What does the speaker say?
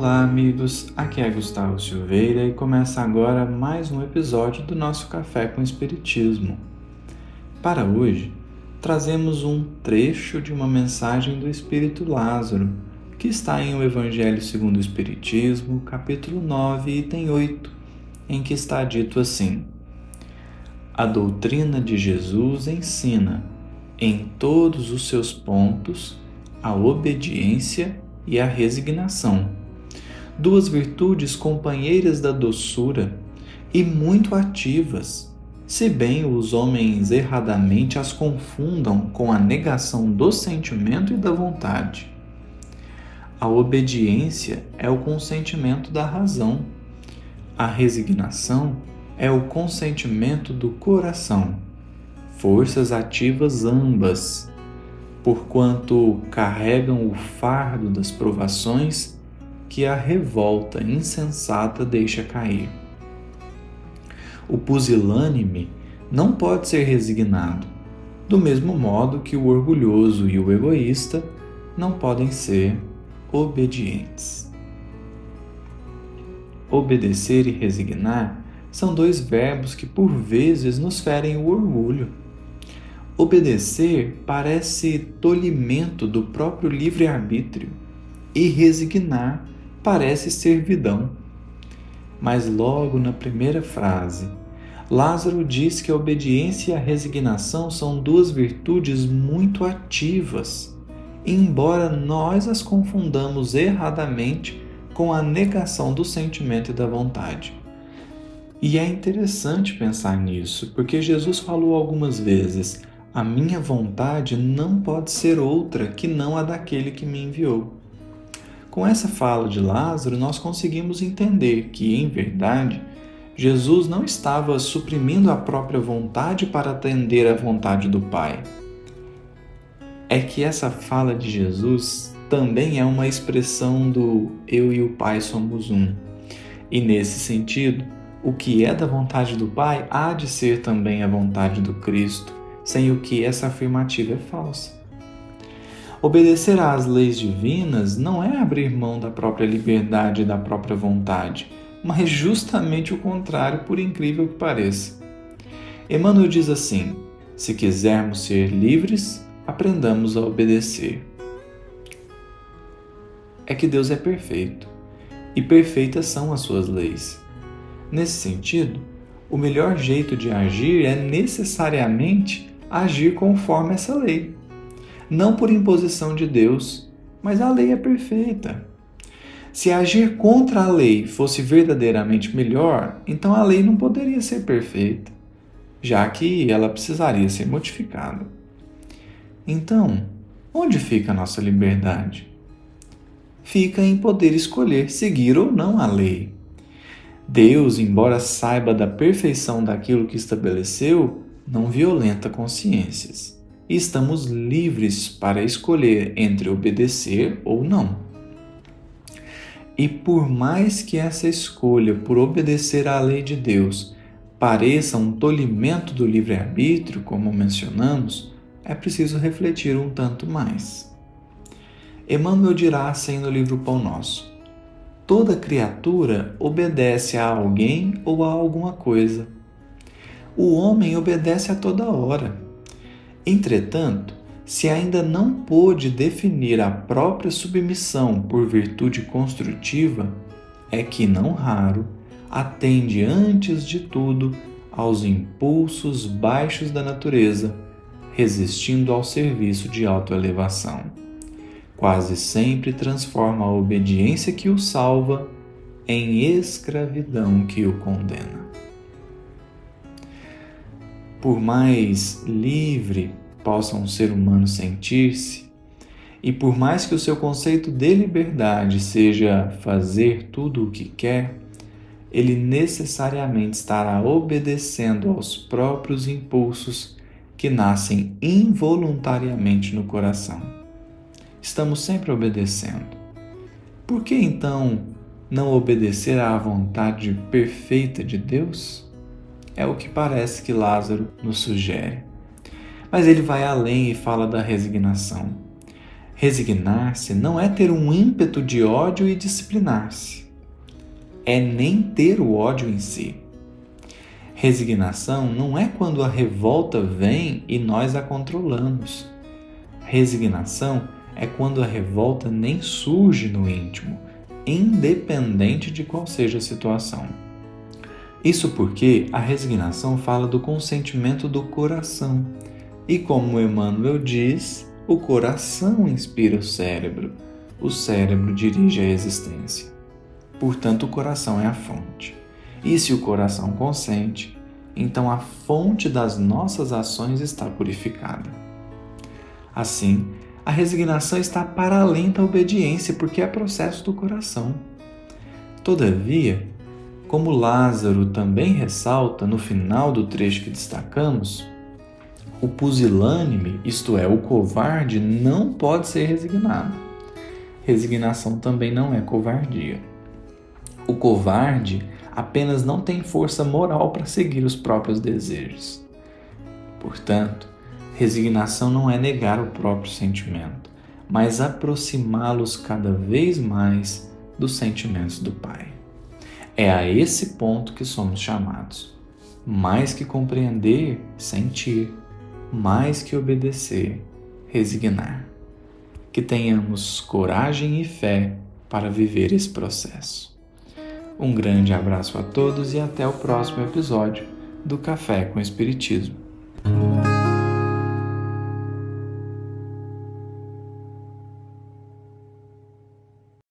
Olá, amigos. Aqui é Gustavo Silveira e começa agora mais um episódio do nosso Café com Espiritismo. Para hoje, trazemos um trecho de uma mensagem do Espírito Lázaro, que está em O Evangelho segundo o Espiritismo, capítulo 9, item 8, em que está dito assim: A doutrina de Jesus ensina, em todos os seus pontos, a obediência e a resignação, duas virtudes companheiras da doçura e muito ativas, se bem os homens erradamente as confundam com a negação do sentimento e da vontade. A obediência é o consentimento da razão. A resignação é o consentimento do coração, forças ativas ambas, porquanto carregam o fardo das provações que a revolta insensata deixa cair. O pusilânime não pode ser resignado, do mesmo modo que o orgulhoso e o egoísta não podem ser obedientes. Obedecer e resignar são dois verbos que por vezes nos ferem o orgulho. Obedecer parece tolimento do próprio livre-arbítrio e resignar parece servidão. Mas logo na primeira frase, Lázaro diz que a obediência e a resignação são duas virtudes muito ativas, embora nós as confundamos erradamente com a negação do sentimento e da vontade. E é interessante pensar nisso, porque Jesus falou algumas vezes: a minha vontade não pode ser outra que não a daquele que me enviou. Com essa fala de Lázaro, nós conseguimos entender que, em verdade, Jesus não estava suprimindo a própria vontade para atender à vontade do Pai. É que essa fala de Jesus também é uma expressão do eu e o Pai somos um. E nesse sentido, o que é da vontade do Pai há de ser também a vontade do Cristo, sem o que essa afirmativa é falsa. Obedecer às leis divinas não é abrir mão da própria liberdade e da própria vontade, mas justamente o contrário, por incrível que pareça. Emmanuel diz assim: se quisermos ser livres, aprendamos a obedecer. É que Deus é perfeito, e perfeitas são as suas leis. Nesse sentido, o melhor jeito de agir é necessariamente agir conforme essa lei. Não por imposição de Deus, mas a lei é perfeita. Se agir contra a lei fosse verdadeiramente melhor, então a lei não poderia ser perfeita, já que ela precisaria ser modificada. Então, onde fica a nossa liberdade? Fica em poder escolher seguir ou não a lei. Deus, embora saiba da perfeição daquilo que estabeleceu, não violenta consciências. E estamos livres para escolher entre obedecer ou não. E por mais que essa escolha por obedecer à lei de Deus pareça um tolimento do livre-arbítrio, como mencionamos, é preciso refletir um tanto mais. Emmanuel dirá assim no livro Pão Nosso: toda criatura obedece a alguém ou a alguma coisa. O homem obedece a toda hora. Entretanto, se ainda não pôde definir a própria submissão por virtude construtiva, é que, não raro, atende antes de tudo aos impulsos baixos da natureza, resistindo ao serviço de autoelevação. Quase sempre transforma a obediência que o salva em escravidão que o condena. Por mais livre possa um ser humano sentir-se, e por mais que o seu conceito de liberdade seja fazer tudo o que quer, ele necessariamente estará obedecendo aos próprios impulsos que nascem involuntariamente no coração. Estamos sempre obedecendo. Por que então não obedecer à vontade perfeita de Deus? É o que parece que Lázaro nos sugere. Mas ele vai além e fala da resignação. Resignar-se não é ter um ímpeto de ódio e disciplinar-se. É nem ter o ódio em si. Resignação não é quando a revolta vem e nós a controlamos. Resignação é quando a revolta nem surge no íntimo, independente de qual seja a situação. Isso porque a resignação fala do consentimento do coração. E como Emmanuel diz, o coração inspira o cérebro dirige a existência. Portanto, o coração é a fonte. E se o coração consente, então a fonte das nossas ações está purificada. Assim, a resignação está para além da obediência, porque é processo do coração. Todavia, como Lázaro também ressalta no final do trecho que destacamos, o pusilânime, isto é, o covarde, não pode ser resignado. Resignação também não é covardia. O covarde apenas não tem força moral para seguir os próprios desejos. Portanto, resignação não é negar o próprio sentimento, mas aproximá-los cada vez mais dos sentimentos do Pai. É a esse ponto que somos chamados. Mais que compreender, sentir. Mais que obedecer, resignar. Que tenhamos coragem e fé para viver esse processo. Um grande abraço a todos e até o próximo episódio do Café com Espiritismo.